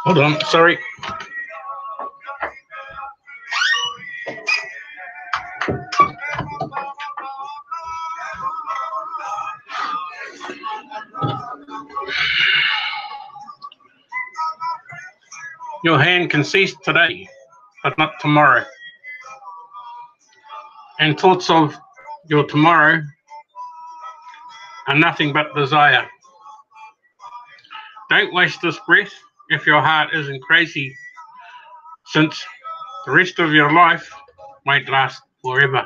Hold on, sorry. Your hand can cease today, but not tomorrow. And thoughts of your tomorrow are nothing but desire. Don't waste this breath if your heart isn't crazy, since the rest of your life won't last forever.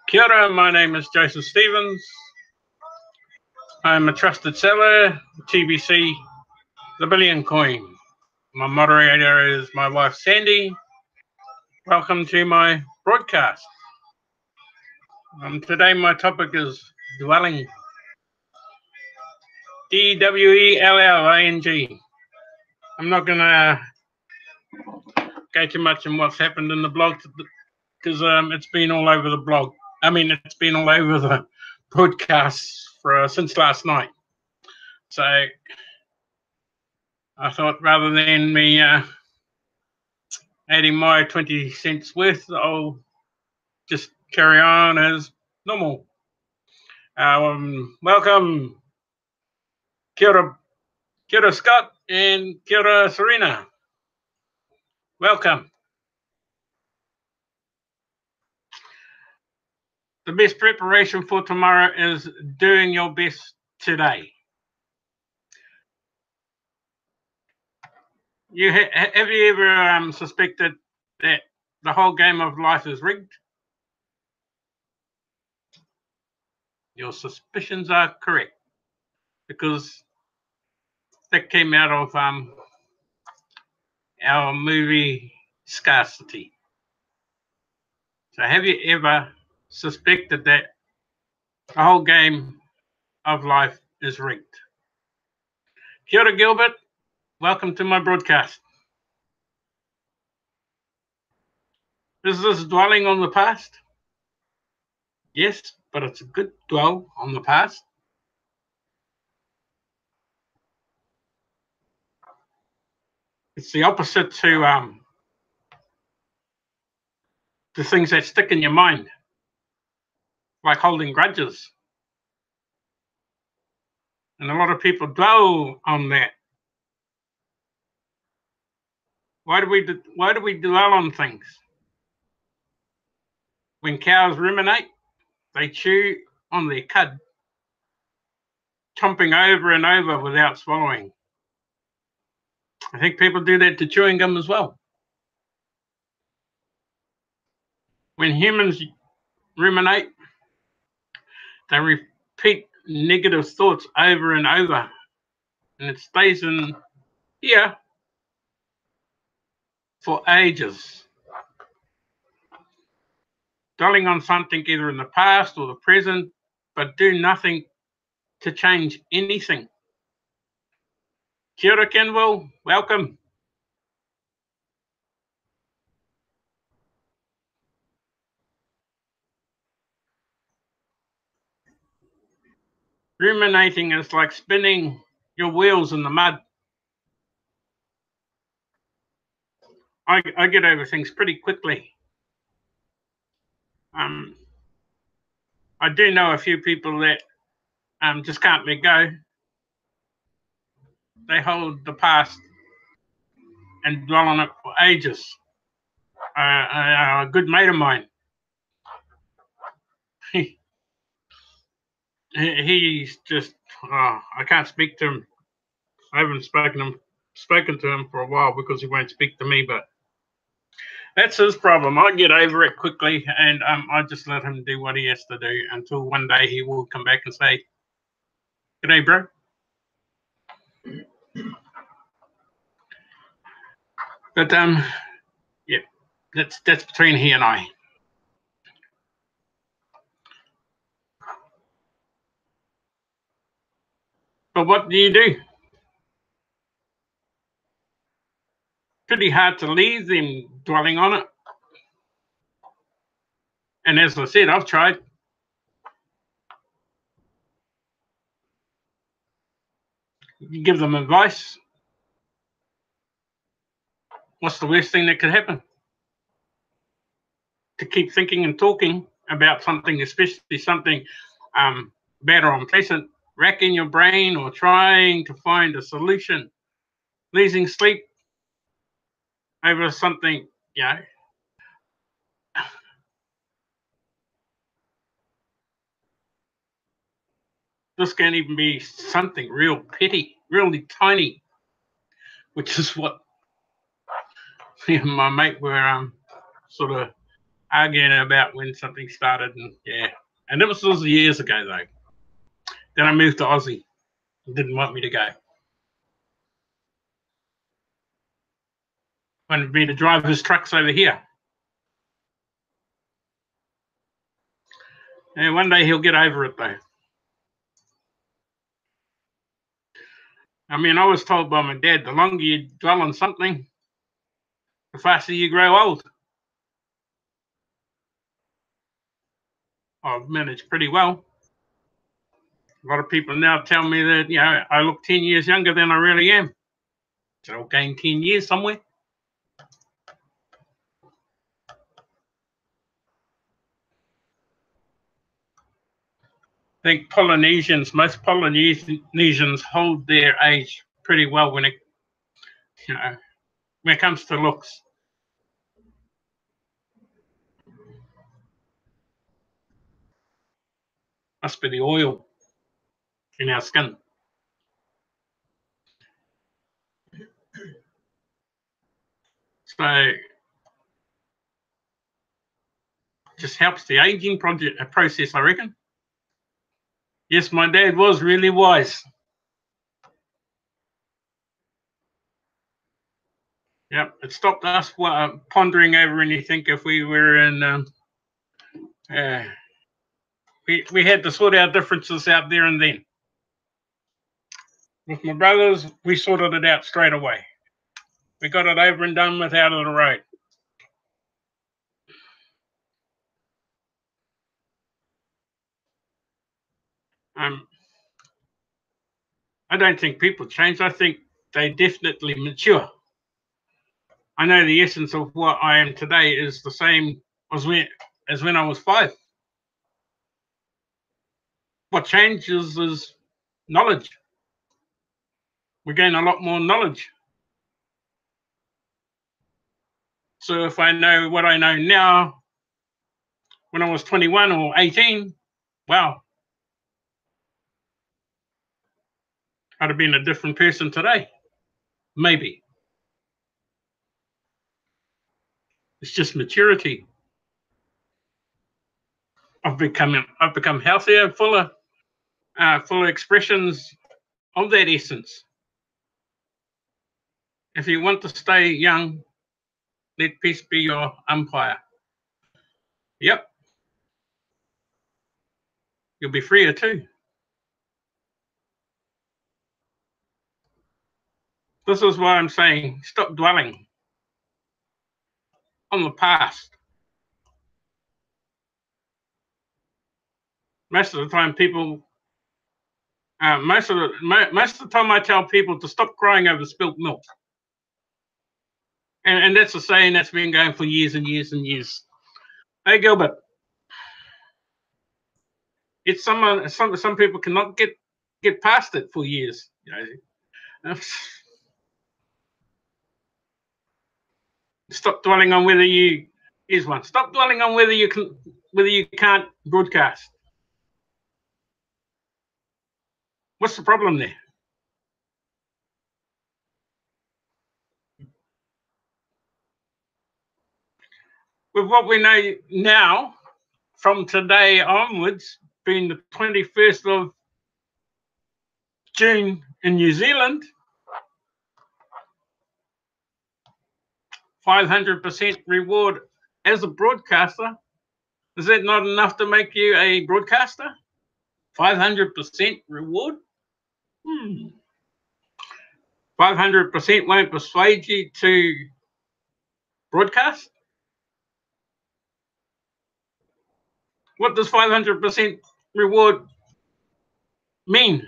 Kia ora, my name is Joseph Stevens. I'm a trusted seller, TBC, the Billion Coin. My moderator is my wife, Sandy. Welcome to my broadcast. Today my topic is dwelling. D-W-E-L-L-I-N-G. I'm not going to go too much on what's happened in the blog because it's been all over the blog. I mean, it's been all over the broadcasts since last night. So I thought rather than me adding my 20 cents worth, I'll just carry on as normal. Welcome, kia ora Scott, and kia ora Serena. Welcome. The best preparation for tomorrow is doing your best today. Have you ever suspected that the whole game of life is rigged? Your suspicions are correct, because that came out of our movie Scarcity. So have you ever suspected that the whole game of life is rigged? Kia ora Gilbert, welcome to my broadcast. Is this dwelling on the past? Yes, but it's a good dwell on the past. It's the opposite to the things that stick in your mind, like holding grudges. And a lot of people dwell on that. Why do we dwell on things? When cows ruminate, they chew on their cud, chomping over and over without swallowing. I think people do that to chewing gum as well. When humans ruminate, they repeat negative thoughts over and over, and it stays in here for ages. Dwelling on something either in the past or the present, but do nothing to change anything. Kia ora Kenwell, welcome. Ruminating is like spinning your wheels in the mud. I get over things pretty quickly. I do know a few people that just can't let go. They hold the past and dwell on it for ages. A good mate of mine, he's just, I can't speak to him. I haven't spoken to him for a while because he won't speak to me, but that's his problem. I get over it quickly, and I just let him do what he has to do until one day he will come back and say, "G'day, bro." But yeah, that's between he and I. But what do you do? Pretty hard to leave them dwelling on it. And as I said, I've tried. You give them advice. What's the worst thing that could happen? To keep thinking and talking about something, especially something bad or unpleasant, racking your brain or trying to find a solution, losing sleep over something, this can even be something real petty, really tiny, which is what my mate were sort of arguing about when something started, and it was years ago though. Then I moved to Aussie. He didn't want me to go. Wanted me to drive his trucks over here. And one day he'll get over it though. I mean, I was told by my dad, the longer you dwell on something, the faster you grow old. I've managed pretty well. A lot of people now tell me that, I look 10 years younger than I really am. So I'll gain 10 years somewhere. I think most Polynesians hold their age pretty well when it comes to looks. Must be the oil in our skin. So just helps the aging process, I reckon. Yes, my dad was really wise. Yep, it stopped us pondering over anything if we were in. We had to sort our differences out there and then. With my brothers, we sorted it out straight away. We got it over and done with, out of the road. I don't think people change. I think they definitely mature. I know the essence of what I am today is the same as when I was 5. What changes is knowledge. We gain a lot more knowledge. So if I know what I know now, when I was 21 or 18, wow, I'd have been a different person today. Maybe. It's just maturity. I've become healthier, fuller expressions of that essence. If you want to stay young, let peace be your umpire. Yep. You'll be freer too. This is why I'm saying stop dwelling on the past. Most of the time most of the time I tell people to stop crying over spilt milk. And that's a saying that's been going for years and years and years. Hey Gilbert, it's some people cannot get past it for years. Stop dwelling on whether you Stop dwelling on whether you can whether you can't broadcast. What's the problem there? With what we know now, from today onwards, being the 21st of June in New Zealand, 500% reward as a broadcaster. Is that not enough to make you a broadcaster? 500% reward? 500% won't persuade you to broadcast? What does 500% reward mean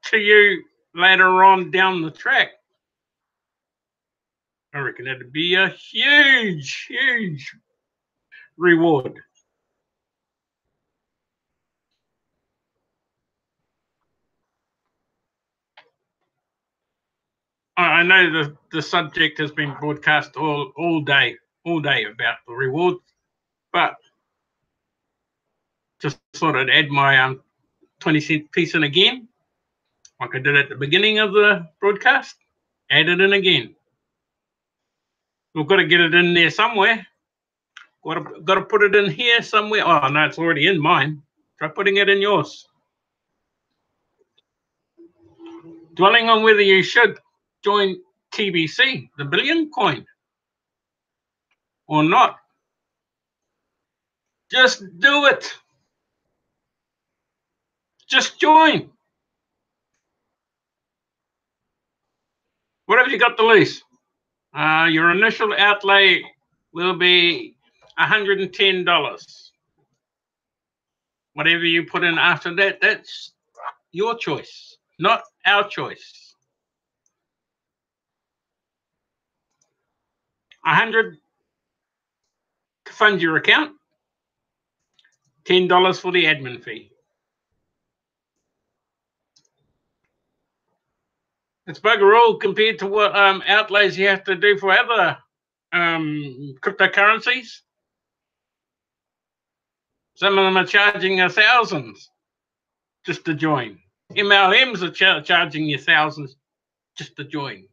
to you later on down the track? I reckon that'd be a huge, huge reward. I know the subject has been broadcast all day about the rewards, but just thought I'd add my 20-cent piece in again, like I did at the beginning of the broadcast. Add it in again. We've got to get it in there somewhere. Got to put it in here somewhere. Oh no, it's already in mine. Try putting it in yours. Dwelling on whether you should join TBC, the billion coin, or not. Just do it. Just join. What have you got to lose? Your initial outlay will be $110. Whatever you put in after that, that's your choice, not our choice. 100 to fund your account, $10 for the admin fee. It's bugger all compared to what outlays you have to do for other cryptocurrencies. Some of them are charging you thousands just to join. MLMs are charging you thousands just to join.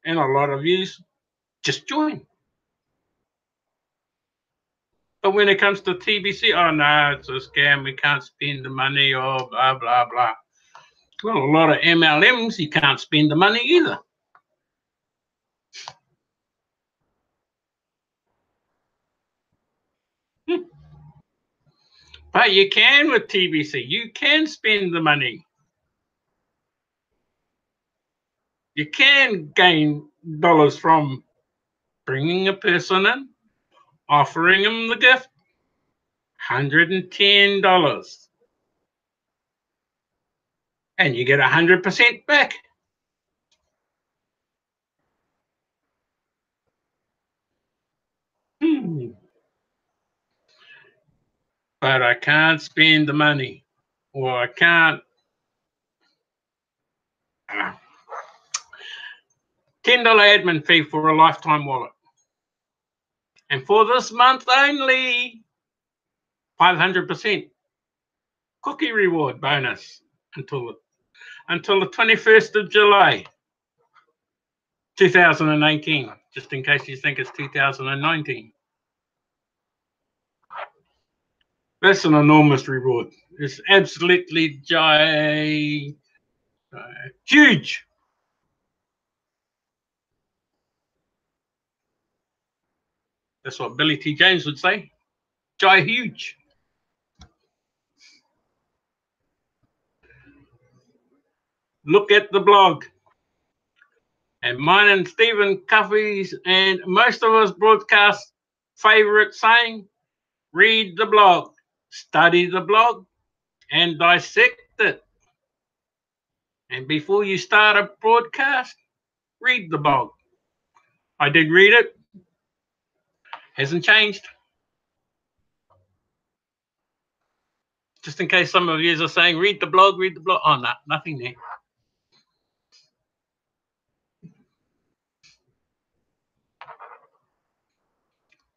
And a lot of yous just join. But when it comes to TBC, oh no, it's a scam, we can't spend the money, or blah, blah, blah. Well, a lot of MLMs, you can't spend the money either. But you can with TBC. You can spend the money. You can gain dollars from bringing a person in, offering them the gift, $110. And you get 100% back. But I can't spend the money, or I can't. $10 admin fee for a lifetime wallet. And for this month only, 500% cookie reward bonus until the 21st of July, 2018, just in case you think it's 2019. That's an enormous reward. It's absolutely huge. That's what Billy T. James would say. Huge. Look at the blog. And mine and Stephen Cuffey's and most of us broadcast favorite saying, read the blog, study the blog, and dissect it. And before you start a broadcast, read the blog. I did read it. Hasn't changed. Just in case some of you are saying, read the blog, read the blog. Oh, no, nothing there.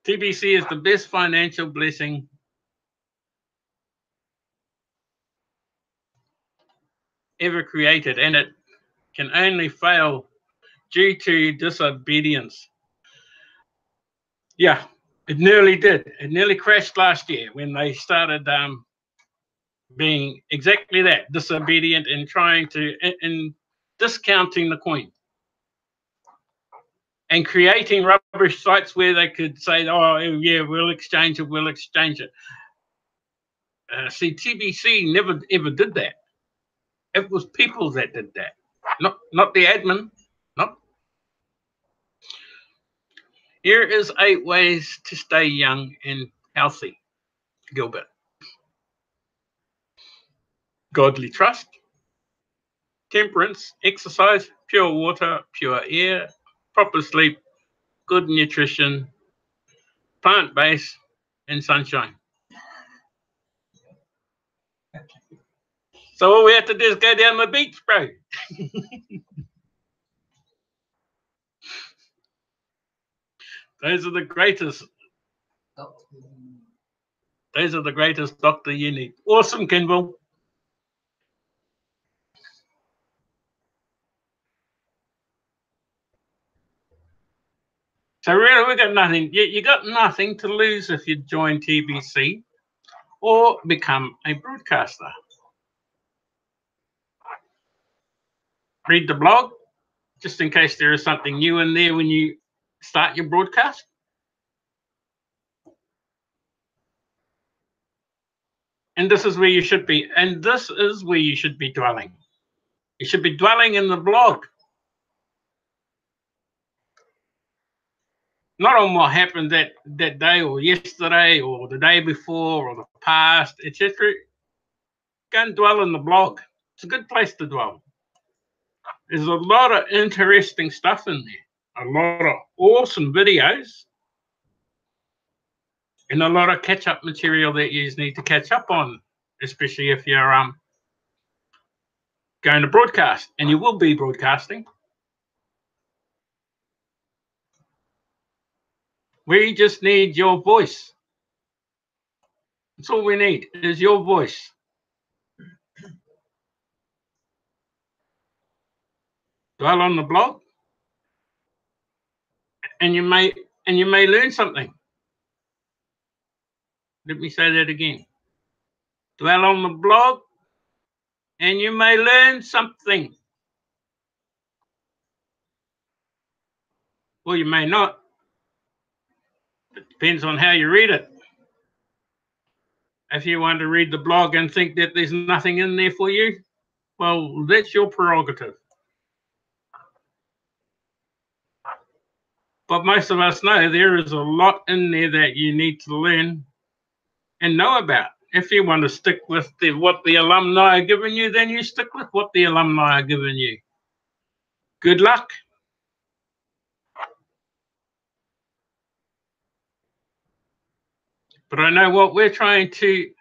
TBC is the best financial blessing ever created, and it can only fail due to disobedience. Yeah, it nearly did. It nearly crashed last year when they started being exactly that, disobedient and trying to, and discounting the coin and creating rubbish sites where they could say, oh, yeah, we'll exchange it, we'll exchange it. See, TBC never ever did that. It was people that did that, not the admin. Not. Here is 8 ways to stay young and healthy, Gilbert. Godly trust, temperance, exercise, pure water, pure air, proper sleep, good nutrition, plant-based, and sunshine. So all we have to do is go down the beach, bro. Those are the greatest. Those are the greatest doctor you need. Awesome, Kimball. So really, we got nothing. You got nothing to lose if you join TBC or become a broadcaster. Read the blog, just in case there is something new in there when you start your broadcast. And this is where you should be. And this is where you should be dwelling. You should be dwelling in the blog. Not on what happened that day or yesterday or the day before or the past, etc. Go and dwell in the blog. It's a good place to dwell. There's a lot of interesting stuff in there. A lot of awesome videos. And a lot of catch-up material that you need to catch up on, especially if you're going to broadcast, and you will be broadcasting. We just need your voice. That's all we need is your voice. Dwell on the blog, and you may learn something. Let me say that again. Dwell on the blog, and you may learn something. Or you may not. It depends on how you read it. If you want to read the blog and think that there's nothing in there for you, well, that's your prerogative. But most of us know there is a lot in there that you need to learn and know about. If you want to stick with what the alumni are giving you, then you stick with what the alumni are giving you. Good luck. But I know what we're trying to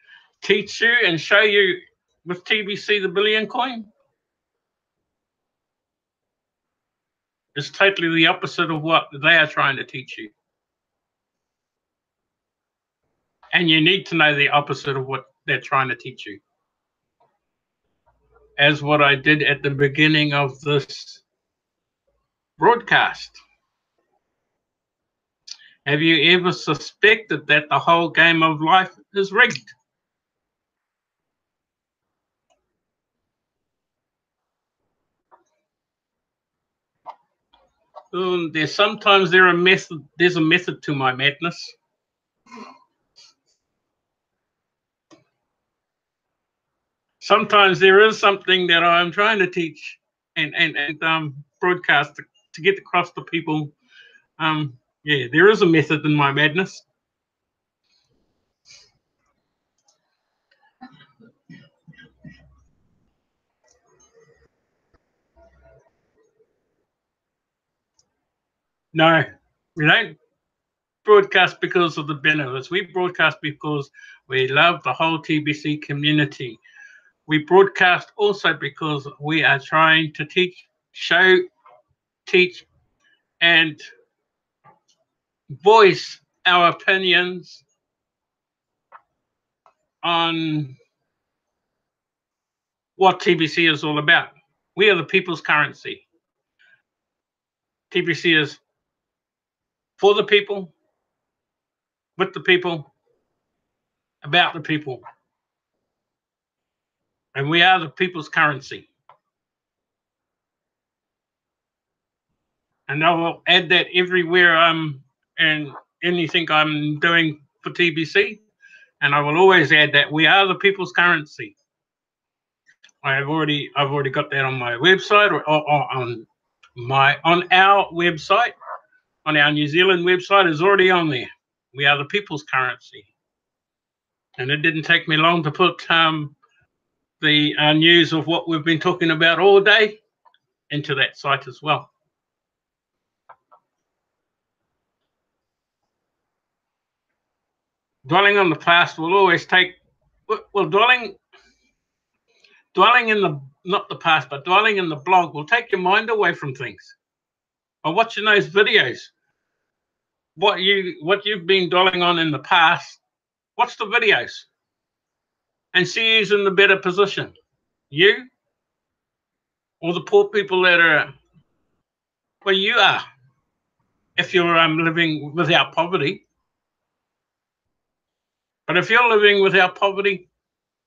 teach you and show you with TBC, the billion coin, is totally the opposite of what they are trying to teach you. And you need to know the opposite of what they're trying to teach you. As what I did at the beginning of this broadcast. Have you ever suspected that the whole game of life is rigged? There's a method to my madness. Sometimes there is something that I'm trying to teach and broadcast to get across to people. Yeah, there is a method in my madness. No, we don't broadcast because of the benefits. We broadcast because we love the whole TBC community. We broadcast also because we are trying to teach, show, teach, and voice our opinions on what TBC is all about. We are the people's currency. TBC is for the people, with the people, about the people. And we are the people's currency. And I will add that everywhere and anything I'm doing for TBC. And I will always add that we are the people's currency. I've already got that on my website or on our website, on our New Zealand website is already on there. We are the people's currency. And it didn't take me long to put the news of what we've been talking about all day into that site as well. Dwelling on the past will always take, well, dwelling in the, not the past, but dwelling in the blog will take your mind away from things. By watching those videos, what you've been dwelling on in the past, watch the videos and see who's in the better position, you or the poor people that are where you are. If you're living without poverty, but if you're living without poverty,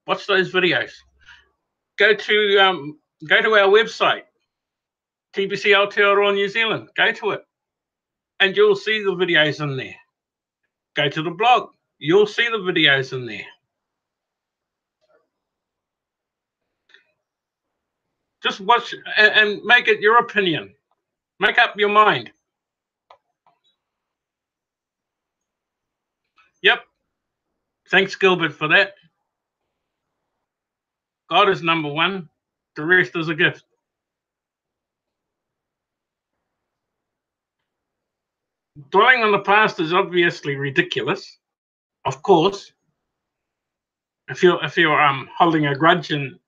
watch those videos. Go to our website, TBC Aotearoa New Zealand. Go to it, and you'll see the videos in there. Go to the blog, you'll see the videos in there. Just watch and make it your opinion. Make up your mind. Yep. Thanks, Gilbert, for that. God is number one. The rest is a gift. Dwelling on the past is obviously ridiculous. Of course, if you're holding a grudge and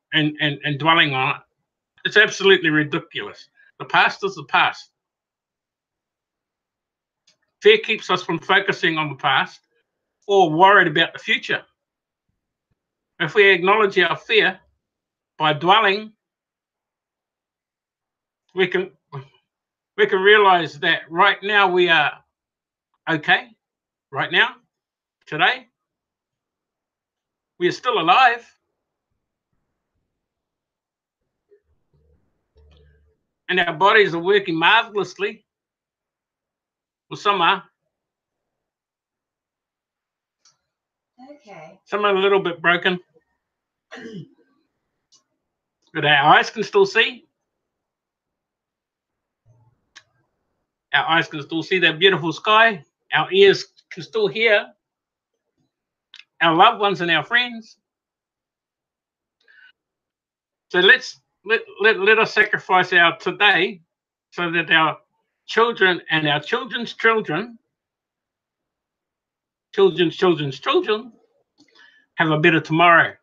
dwelling on it, it's absolutely ridiculous. The past is the past. Fear keeps us from focusing on the past or worried about the future. If we acknowledge our fear by dwelling, we can realize that right now we are okay. Right now, today, we are still alive. And our bodies are working marvelously. Well, some are. Okay. Some are a little bit broken. But our eyes can still see. Our eyes can still see that beautiful sky. Our ears can still hear our loved ones and our friends. So let us sacrifice our today so that our children and our children's children, children's children's children, have a better tomorrow.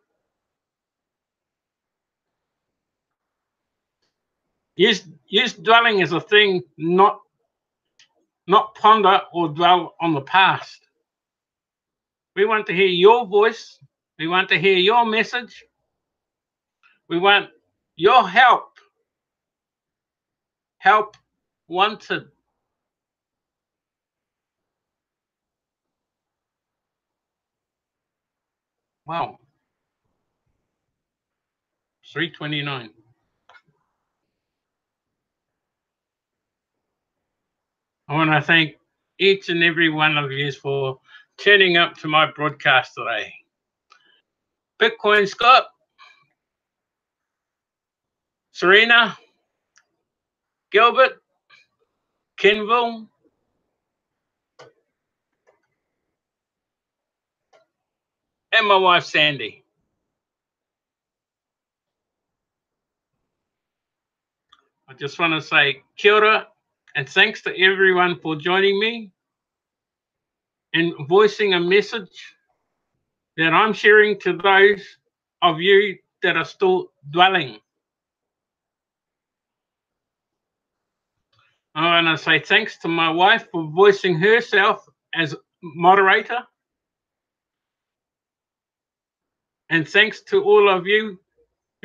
Use dwelling as a thing, not ponder or dwell on the past. We want to hear your voice. We want to hear your message. We want your help. Help wanted. Wow. 3:29. I want to thank each and every one of you for turning up to my broadcast today. Bitcoin Scott, Serena, Gilbert, Kenville, and my wife Sandy. I just want to say kia ora and thanks to everyone for joining me and voicing a message that I'm sharing to those of you that are still dwelling. I want to say thanks to my wife for voicing herself as moderator. And thanks to all of you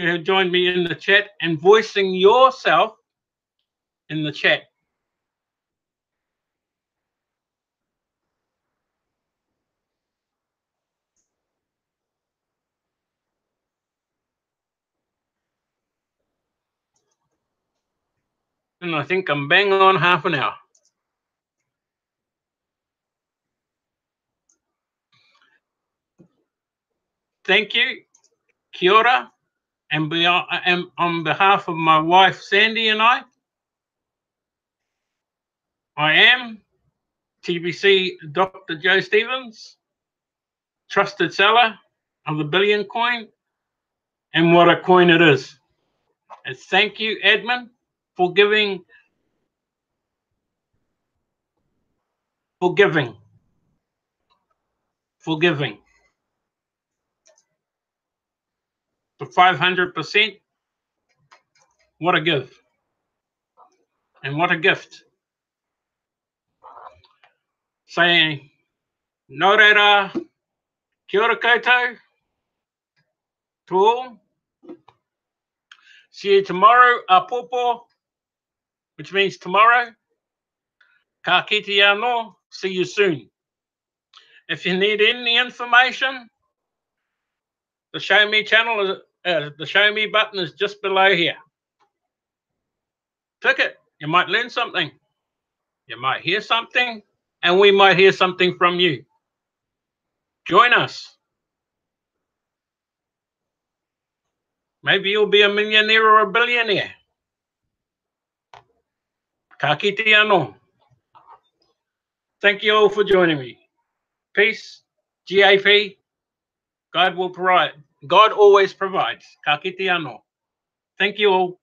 who have joined me in the chat and voicing yourself in the chat. And I think I'm bang on half an hour. Thank you, kia ora, and on behalf of my wife Sandy and I am TBC Dr. Joe Stevens, trusted seller of the Billion Coin, and what a coin it is. And thank you, Edmund, for giving for 500%. What a give, and what a gift. Saying, no reira, kia ora koutou, to all. See you tomorrow, apopo, which means tomorrow. Ka kite anō, see you soon. If you need any information, the Show Me channel, the Show Me button is just below here. Click it. You might learn something. You might hear something, and we might hear something from you. Join us. Maybe you'll be a millionaire or a billionaire. Ka kite anō. Thank you all for joining me. Peace. GAP. God will provide. God always provides. Ka kite anō. Thank you all.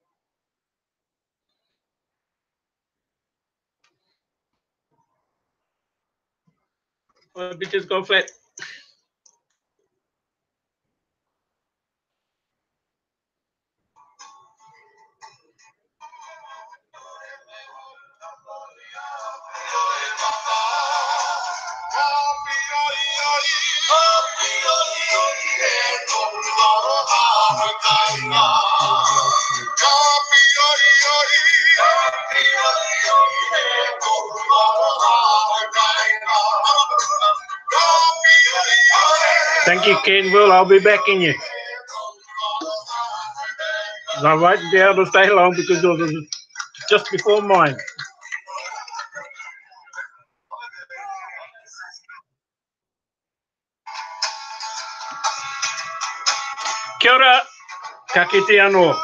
Well, bitches go flat. Thank you, Ken. Will, I'll be back in you. I won't be able to stay long because it was just before mine. Kia ora, ka kite anō.